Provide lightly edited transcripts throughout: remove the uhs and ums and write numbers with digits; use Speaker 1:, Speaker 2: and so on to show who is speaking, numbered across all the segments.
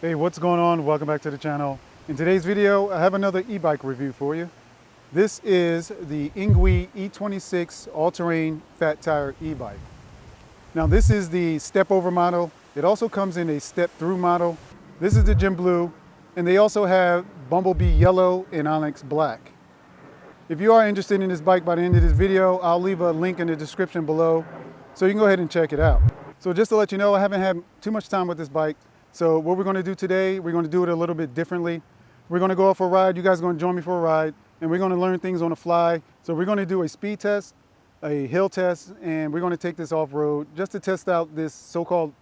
Speaker 1: Hey, what's going on? Welcome back to the channel. In today's video, I have another e-bike review for you. This is the Engwe E26 all-terrain fat tire e-bike. Now this is the step over model. It also comes in a step through model. This is the gym blue, and they also have Bumblebee yellow and Onyx black. If you are interested in this bike by the end of this video, I'll leave a link in the description below so you can go ahead and check it out. So just to let you know, I haven't had too much time with this bike. So what we're going to do today, we're going to do it a little bit differently. We're going to go off for a ride. You guys are going to join me for a ride, and we're going to learn things on the fly. So we're going to do a speed test, a hill test, and we're going to take this off-road just to test out this so-called,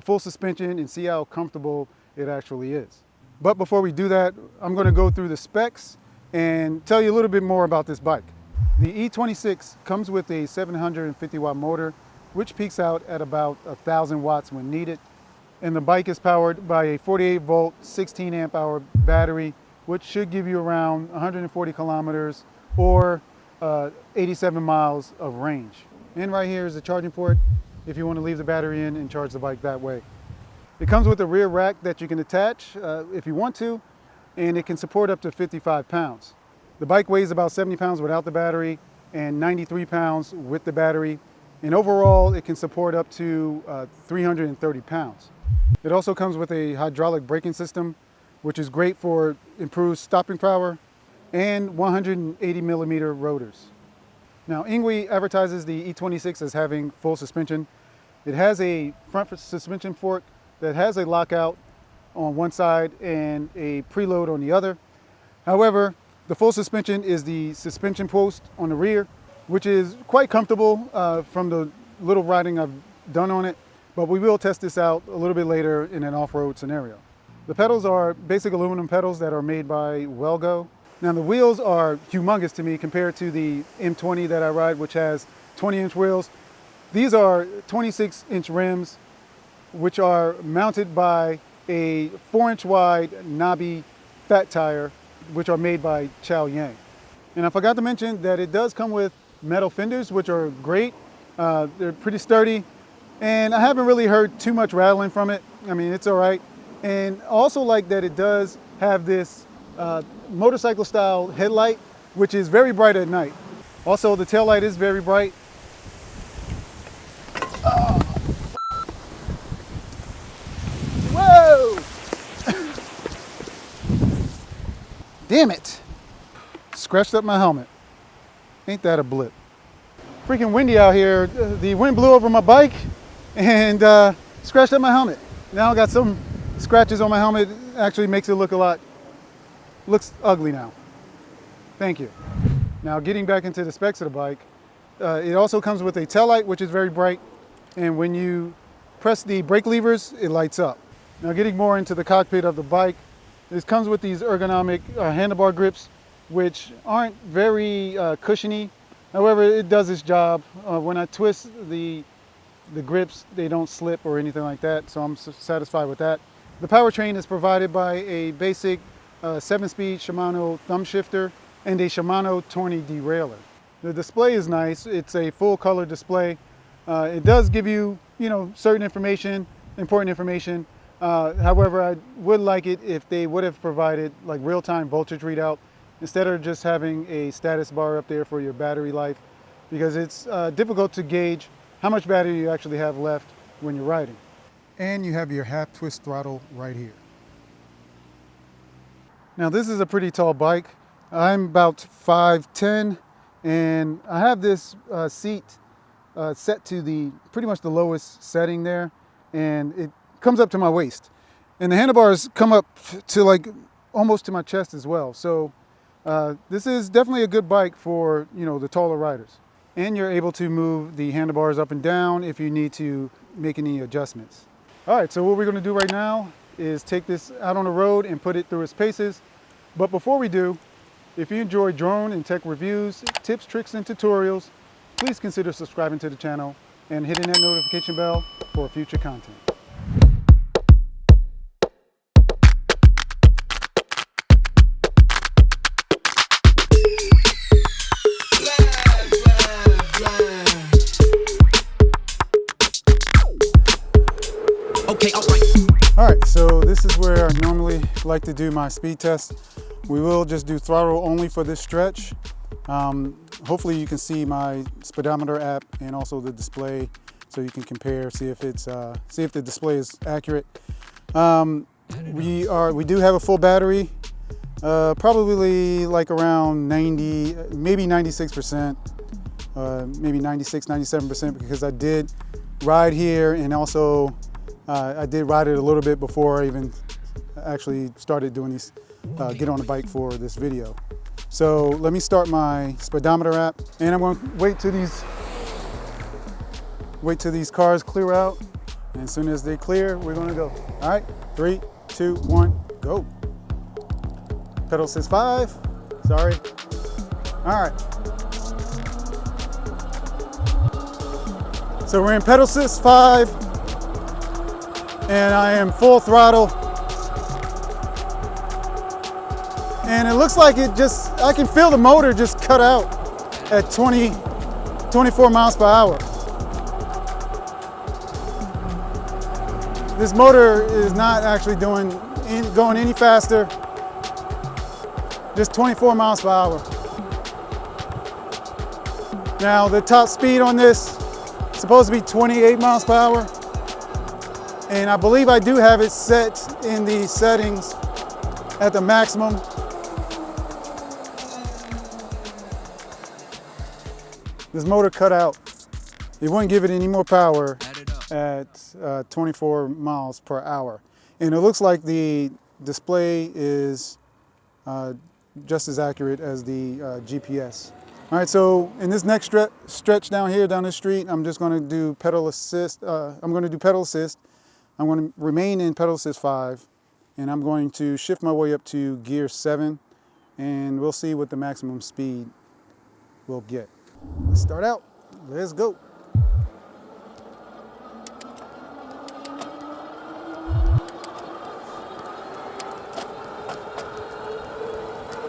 Speaker 1: full suspension and see how comfortable it actually is. But before we do that, I'm going to go through the specs and tell you a little bit more about this bike. The E26 comes with a 750 watt motor, which peaks out at about 1,000 watts when needed. And the bike is powered by a 48 volt, 16 amp hour battery, which should give you around 140 kilometers or 87 miles of range. And right here is the charging port if you want to leave the battery in and charge the bike that way. It comes with a rear rack that you can attach if you want to, and it can support up to 55 pounds. The bike weighs about 70 pounds without the battery and 93 pounds with the battery. And overall, it can support up to 330 pounds. It also comes with a hydraulic braking system, which is great for improved stopping power, and 180 millimeter rotors. Now, Engwe advertises the E26 as having full suspension. It has a front suspension fork that has a lockout on one side and a preload on the other. However, the full suspension is the suspension post on the rear, which is quite comfortable from the little riding I've done on it. But we will test this out a little bit later in an off-road scenario. The pedals are basic aluminum pedals that are made by Wellgo. Now the wheels are humongous to me compared to the M20 that I ride, which has 20-inch wheels. These are 26-inch rims, which are mounted by a 4-inch wide knobby fat tire, which are made by Chow Yang. And I forgot to mention that it does come with metal fenders, which are great. They're pretty sturdy. And I haven't really heard too much rattling from it. I mean, it's all right. And I also like that it does have this motorcycle style headlight, which is very bright at night. Also, the tail light is very bright. Oh. Whoa! Damn it. Scratched up my helmet. Ain't that a blip? Freaking windy out here. The wind blew over my bike and scratched up my helmet. Now I got some scratches on my helmet. Actually makes it looks ugly now. Thank you. Now getting back into the specs of the bike, it also comes with a tail light, which is very bright. And when you press the brake levers, it lights up. Now getting more into the cockpit of the bike, this comes with these ergonomic handlebar grips, which aren't very cushiony. However, it does its job. When I twist the grips, they don't slip or anything like that, so I'm satisfied with that. The powertrain is provided by a basic 7-speed Shimano thumb shifter and a Shimano Tourney derailleur. The display is nice. It's a full color display. It does give you, certain information, important information. However, I would like it if they would have provided like real-time voltage readout instead of just having a status bar up there for your battery life, because it's difficult to gauge how much battery you actually have left when you're riding. And you have your half twist throttle right here. Now this is a pretty tall bike. I'm about 5'10", and I have this seat set to pretty much the lowest setting there, and it comes up to my waist. And the handlebars come up to like almost to my chest as well. So this is definitely a good bike for, the taller riders. And you're able to move the handlebars up and down if you need to make any adjustments. All right, so what we're gonna do right now is take this out on the road and put it through its paces. But before we do, if you enjoy drone and tech reviews, tips, tricks, and tutorials, please consider subscribing to the channel and hitting that notification bell for future content.
Speaker 2: Okay, alright.
Speaker 1: All right, so this is where I normally like to do my speed test. We will just do throttle only for this stretch. Hopefully you can see my speedometer app and also the display, so you can compare, see if the display is accurate. We do have a full battery, probably like around 90, maybe 96%, maybe 96, 97%, because I did ride here, and also I did ride it a little bit before I even actually started doing these, get on the bike for this video. So let me start my speedometer app, and I'm going to wait till these cars clear out, and as soon as they clear, we're going to go. All right, 3, 2, 1, go. Pedal assist 5, sorry. All right. So we're in pedal assist 5, and I am full throttle. And it looks like I can feel the motor just cut out at 24 miles per hour. This motor is not actually going any faster, just 24 miles per hour. Now the top speed on this is supposed to be 28 miles per hour. And I believe I do have it set in the settings at the maximum. This motor cut out. It wouldn't give it any more power at 24 miles per hour. And it looks like the display is just as accurate as the GPS. All right, so in this next stretch down here, down the street, I'm just gonna do pedal assist. I'm gonna do pedal assist. I'm gonna remain in pedal assist 5, and I'm going to shift my way up to gear 7, and we'll see what the maximum speed we'll get. Let's start out. Let's go.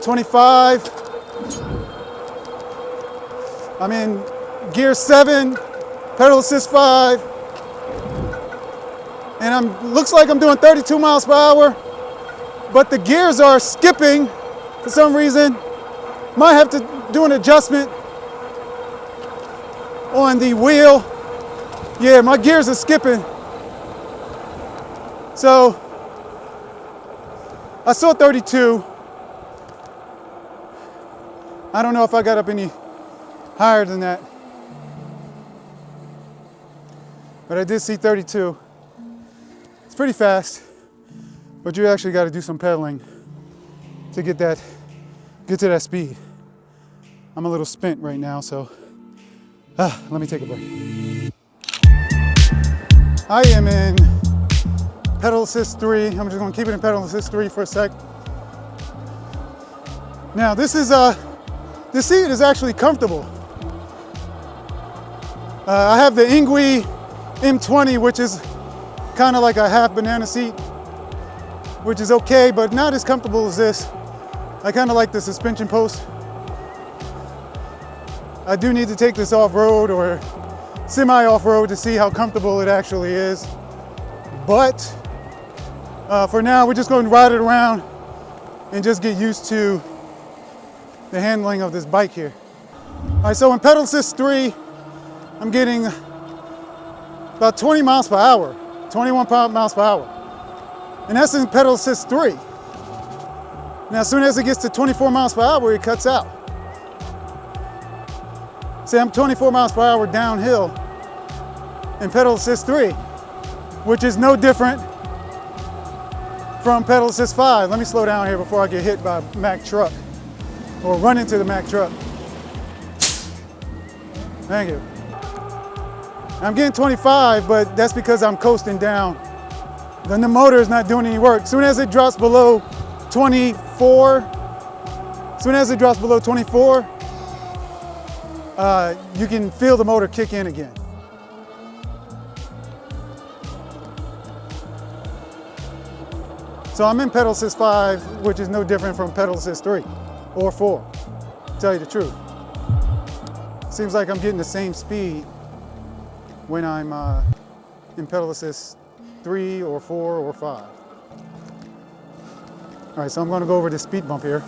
Speaker 1: $25. I'm in gear 7, pedal assist 5, and looks like I'm doing 32 miles per hour, but the gears are skipping for some reason. Might have to do an adjustment on the wheel. Yeah, my gears are skipping. So I saw 32. I don't know if I got up any higher than that, but I did see 32. It's pretty fast, but you actually got to do some pedaling to get to that speed. I'm a little spent right now, so let me take a break. I am in pedal assist 3. I'm just going to keep it in pedal assist 3 for a sec. Now this seat is actually comfortable. I have the Engwe E26, which is kind of like a half banana seat, which is okay, but not as comfortable as this. I kind of like the suspension post. I do need to take this off-road or semi-off-road to see how comfortable it actually is. But for now, we're just going to ride it around and just get used to the handling of this bike here. All right, so in pedal assist 3, I'm getting about 20 miles per hour, 21 miles per hour. And that's in pedal assist 3. Now, as soon as it gets to 24 miles per hour, it cuts out. See, I'm 24 miles per hour downhill in pedal assist 3, which is no different from pedal assist 5. Let me slow down here before I get hit by a Mack truck or run into the Mack truck. Thank you. I'm getting 25, but that's because I'm coasting down. Then the motor is not doing any work. As soon as it drops below 24, you can feel the motor kick in again. So I'm in pedal assist 5, which is no different from pedal assist 3 or 4, to tell you the truth. Seems like I'm getting the same speed when I'm in pedal assist 3 or 4 or 5. All right, so I'm going to go over this speed bump here.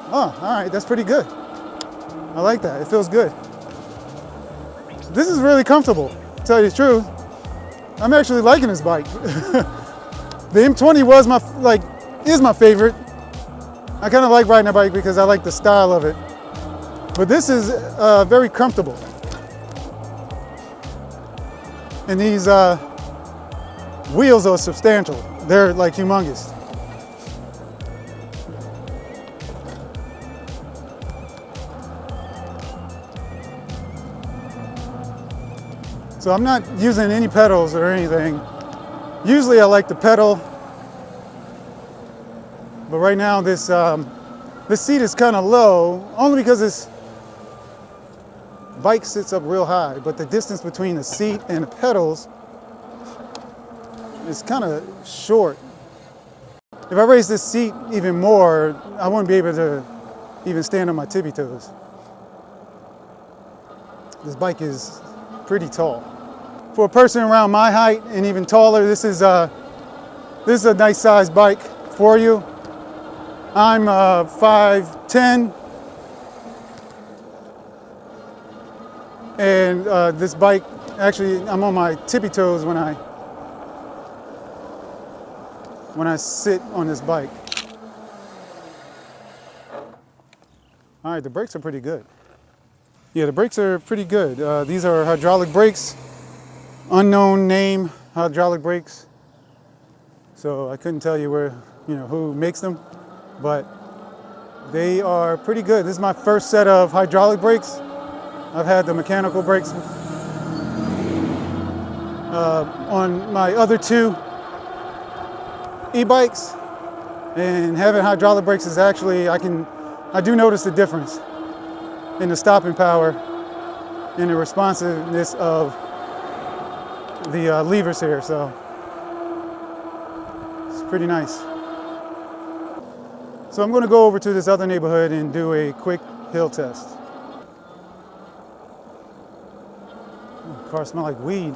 Speaker 1: Oh, all right, that's pretty good. I like that. It feels good. This is really comfortable, to tell you the truth. I'm actually liking this bike. The M20 was is my favorite. I kind of like riding that bike because I like the style of it. But this is very comfortable. And these wheels are substantial. They're like humongous. So I'm not using any pedals or anything. Usually I like to pedal, but right now this seat is kind of low, only because this bike sits up real high, but the distance between the seat and the pedals is kind of short. If I raise this seat even more, I wouldn't be able to even stand on my tippy toes. This bike is pretty tall. For a person around my height and even taller, this is a nice sized bike for you. I'm 5'10", and this bike, actually, I'm on my tippy toes when I sit on this bike. All right, the brakes are pretty good. Yeah, the brakes are pretty good. These are hydraulic brakes. Unknown name hydraulic brakes, so I couldn't tell you who makes them, but they are pretty good. This is my first set of hydraulic brakes. I've had the mechanical brakes on my other 2 e-bikes, and having hydraulic brakes is actually, I do notice the difference in the stopping power and the responsiveness of the levers here, so it's pretty nice. So I'm going to go over to this other neighborhood and do a quick hill test. The car smells like weed.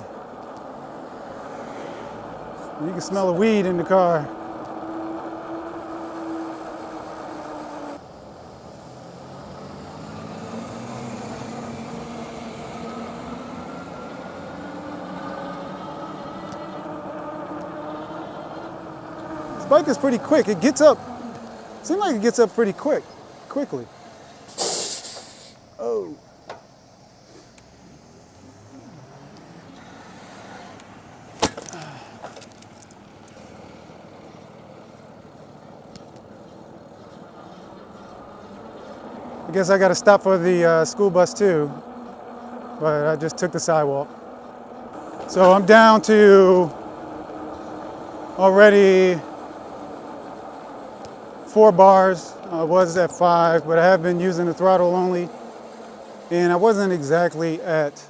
Speaker 1: You can smell the weed in the car. Bike is pretty quick. It gets up. Seems like it gets up pretty quickly. Oh. I guess I got to stop for the school bus too, but I just took the sidewalk. So I'm down to already 4 bars. I was at 5, but I have been using the throttle only, and I wasn't exactly at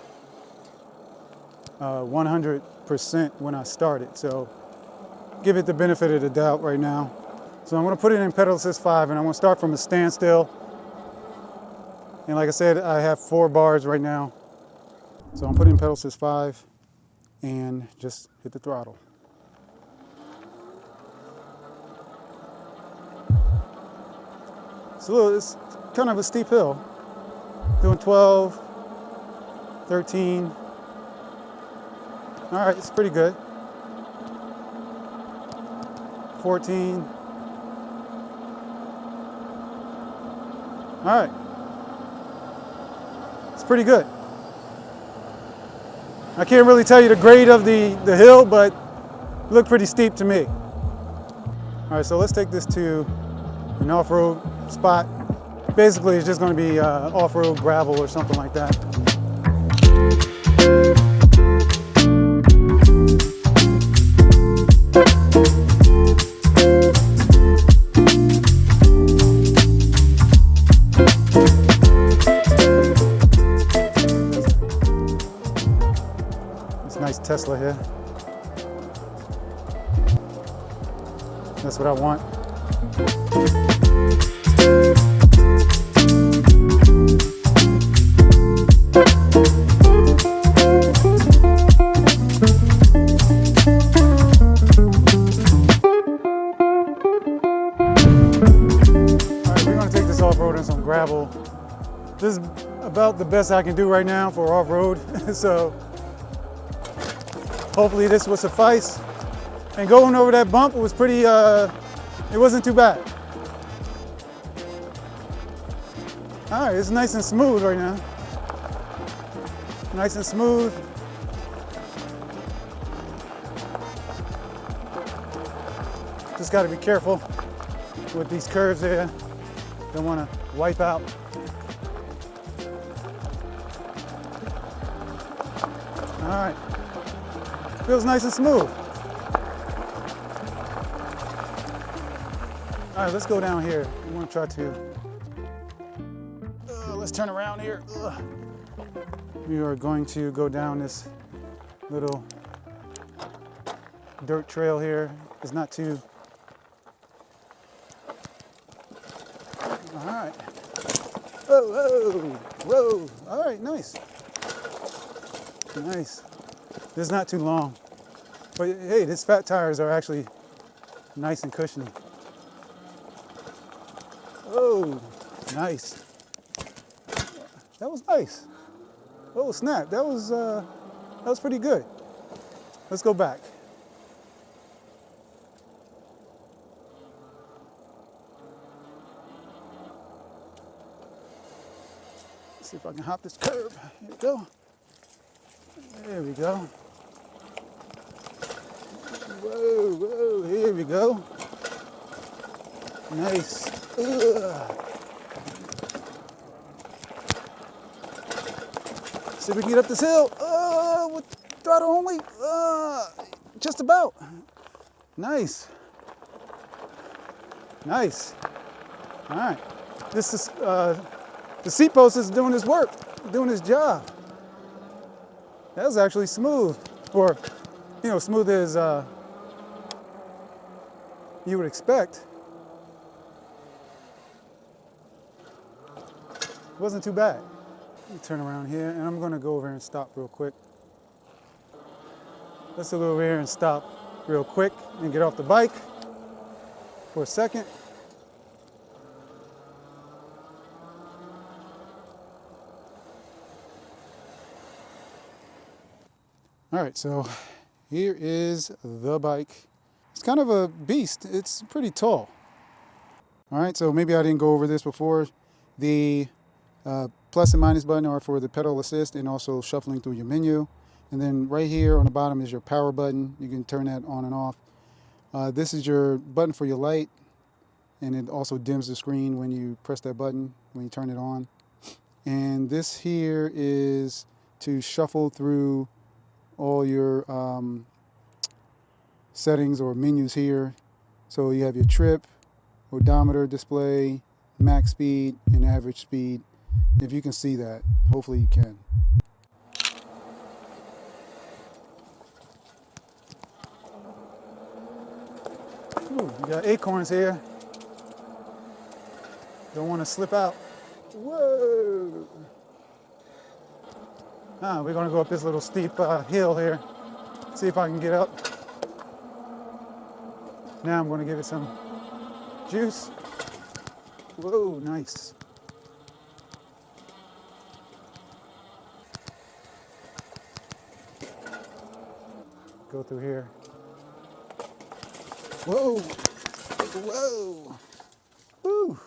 Speaker 1: 100% when I started, so give it the benefit of the doubt right now. So I'm going to put it in pedal assist 5, and I'm going to start from a standstill, and like I said, I have 4 bars right now, so I'm putting in pedal assist 5 and just hit the throttle. It's kind of a steep hill. Doing 12, 13. All right, it's pretty good. 14. All right. It's pretty good. I can't really tell you the grade of the hill, but it looked pretty steep to me. All right, so let's take this to an off-road spot. Basically, it's just going to be off-road gravel or something like that. It's a nice Tesla here. That's what I want. gravel. This is about the best I can do right now for off-road. So hopefully this will suffice. And going over that bump was pretty, it wasn't too bad. All right, it's nice and smooth right now. Nice and smooth. Just got to be careful with these curves there. Don't want to wipe out. All right, feels nice and smooth. All right, let's go down here. I'm gonna try to, let's turn around here. We are going to go down this little dirt trail here. It's not too, all right. Whoa, whoa, whoa. All right, nice. Nice. This is not too long. But hey, these fat tires are actually nice and cushiony. Oh, nice. That was nice. Oh snap, that was pretty good. Let's go back. Let's see if I can hop this curb. Here we go. There we go. Whoa, whoa, here we go. Nice. Ugh. See if we can get up this hill. With throttle only. Just about. Nice. Nice. All right. This is the seat post is doing its work, doing its job. That was actually smooth, or smooth as you would expect. Wasn't too bad. Let me turn around here, and I'm going to go over here and stop real quick. Let's go over here and stop real quick and get off the bike for a second. All right, so here is the bike. It's kind of a beast. It's pretty tall. All right, so maybe I didn't go over this before. The plus and minus button are for the pedal assist and also shuffling through your menu. And then right here on the bottom is your power button. You can turn that on and off. This is your button for your light, and it also dims the screen when you press that button, when you turn it on. And this here is to shuffle through all your settings or menus here. So you have your trip, odometer display, max speed, and average speed. If you can see that, hopefully you can. Ooh, you got acorns here. Don't want to slip out. Whoa! We're going to go up this little steep hill here. See if I can get up. Now I'm going to give it some juice. Whoa, nice. Go through here. Whoa! Whoa! Woo!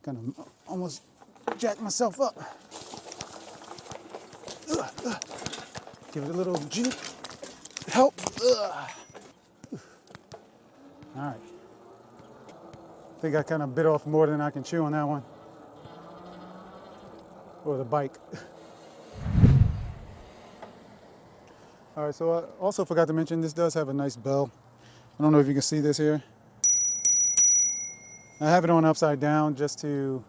Speaker 1: Gonna almost jack myself up. Give it a little juke. Help. All right. I think I kind of bit off more than I can chew on that one. Or the bike. All right, so I also forgot to mention this does have a nice bell. I don't know if you can see this here. I have it on upside down just to,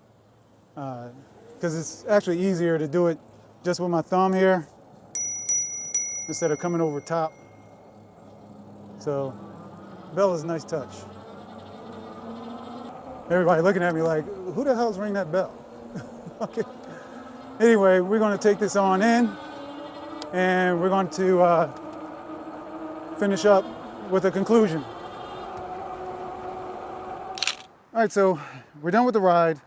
Speaker 1: because it's actually easier to do it just with my thumb here instead of coming over top. So, bell is a nice touch. Everybody looking at me like, who the hell's ringing that bell? Okay. Anyway, we're going to take this on in, and we're going to finish up with a conclusion. All right, so we're done with the ride.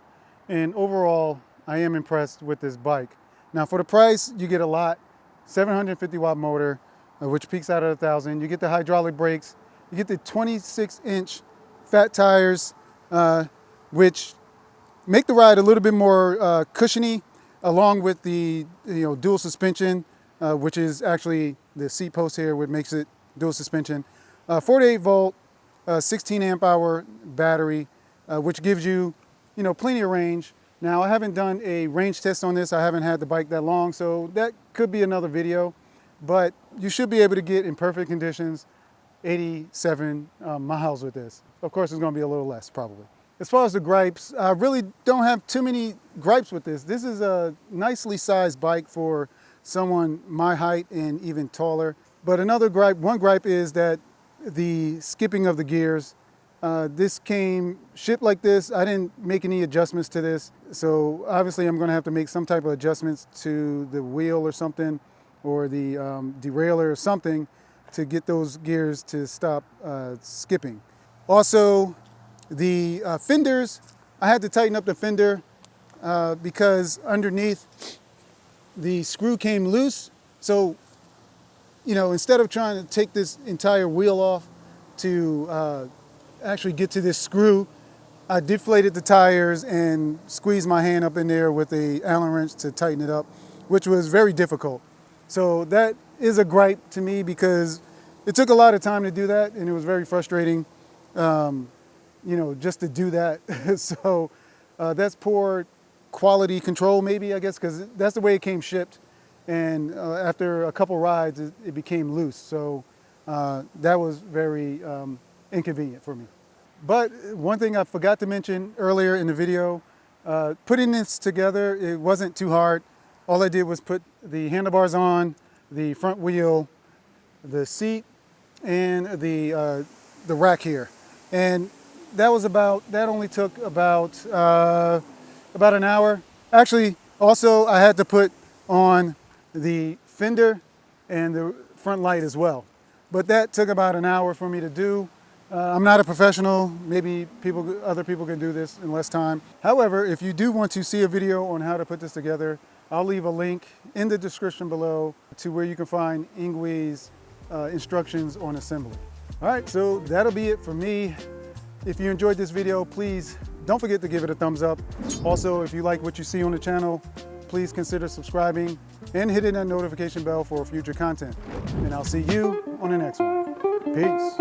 Speaker 1: And overall, I am impressed with this bike. Now for the price, you get a lot. 750 watt motor, which peaks out at 1,000. You get the hydraulic brakes. You get the 26-inch fat tires, which make the ride a little bit more cushiony, along with the dual suspension, which is actually the seat post here, which makes it dual suspension. 48 volt, 16 amp hour battery, which gives you plenty of range. Now I haven't done a range test on this. I haven't had the bike that long, so that could be another video, but you should be able to get in perfect conditions 87 miles with this. Of course, it's going to be a little less probably. As far as the gripes, I really don't have too many gripes with this. This is a nicely sized bike for someone my height and even taller. But one gripe is that the skipping of the gears. This came shipped like this. I didn't make any adjustments to this. So obviously I'm going to have to make some type of adjustments to the wheel or something, or the derailleur or something, to get those gears to stop skipping. Also, the fenders, I had to tighten up the fender because underneath the screw came loose. So, instead of trying to take this entire wheel off to actually get to this screw, I deflated the tires and squeezed my hand up in there with a Allen wrench to tighten it up, which was very difficult. So that is a gripe to me because it took a lot of time to do that, and it was very frustrating, just to do that. So that's poor quality control maybe, I guess, because that's the way it came shipped. And after a couple rides, it became loose. So that was very inconvenient for me. But one thing I forgot to mention earlier in the video, putting this together, it wasn't too hard. All I did was put the handlebars on, the front wheel, the seat, and the rack here. And that only took about an hour. Actually, also I had to put on the fender and the front light as well. But that took about an hour for me to do. I'm not a professional. Maybe other people can do this in less time. However, if you do want to see a video on how to put this together, I'll leave a link in the description below to where you can find Engwe's instructions on assembly. All right, so that'll be it for me. If you enjoyed this video, please don't forget to give it a thumbs up. Also, if you like what you see on the channel, please consider subscribing and hitting that notification bell for future content. And I'll see you on the next one. Peace.